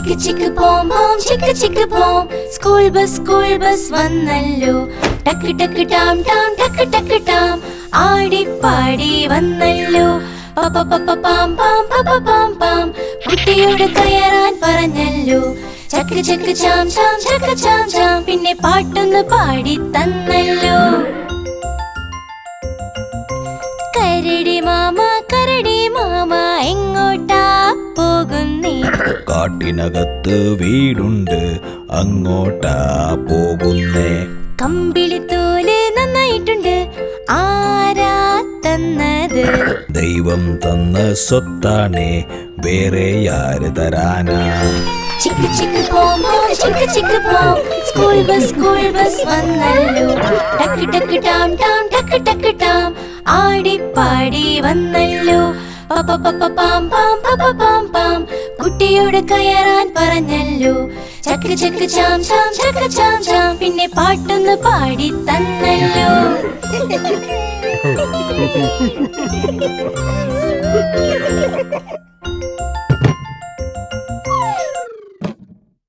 ചിക്ക് ചിക്ക് പോം പോം ചിക്ക് ചിക്ക് പോം സ്കൂൾ ബസ് വന്നല്ലോ ടക്ക് ടക്ക് ടാം ടാം ടക്ക് ടക്ക് ടാം ആടിപ്പാടി വന്നല്ലോ പപ്പ പപ്പ പാം പാം പപ്പ പാം പാം കുട്ടിയോട് കയറാൻ പറഞ്ഞല്ലോ ചക്ക് ചക്ക് ചാം ചാം ചക്ക് ചാം ചാം പിന്നെ പാട്ടൊന്ന് പാടി തന്നല്ലോ കരടി മാമ എങ്ങോട്ടാ പോകുന്നേ കാട്ടിനകത്ത് വീടുണ്ട് അങ്ങോട്ടാ പോകുന്നേ കമ്പിളിത്തോല് നന്നായിട്ടുണ്ട് ആരാ തന്നത് ദൈവം തന്ന സ്വത്താണേ വേറെ ആര് തരാനാ ചിക്ക് ചിക്ക് പോം പോം ചിക്ക് ചിക്ക് പോം സ്കൂൾ ബസ് വന്നല്ലോ ടക്ക് ടക്ക് ടാം ടാം ടക്ക് ടക്ക് ടാം ആടിപ്പാടി വന്നല്ലോ പപ്പ പപ്പ പാം പാം പപ്പ പാം പാം കുട്ടിയോട് കയറാൻ പറഞ്ഞല്ലോ ചക്ക് ചക്ക് ചാം ചാം ചക്ക് ചാം ചാം പിന്നെ പാട്ടൊന്ന് പാടി തന്നല്ലോ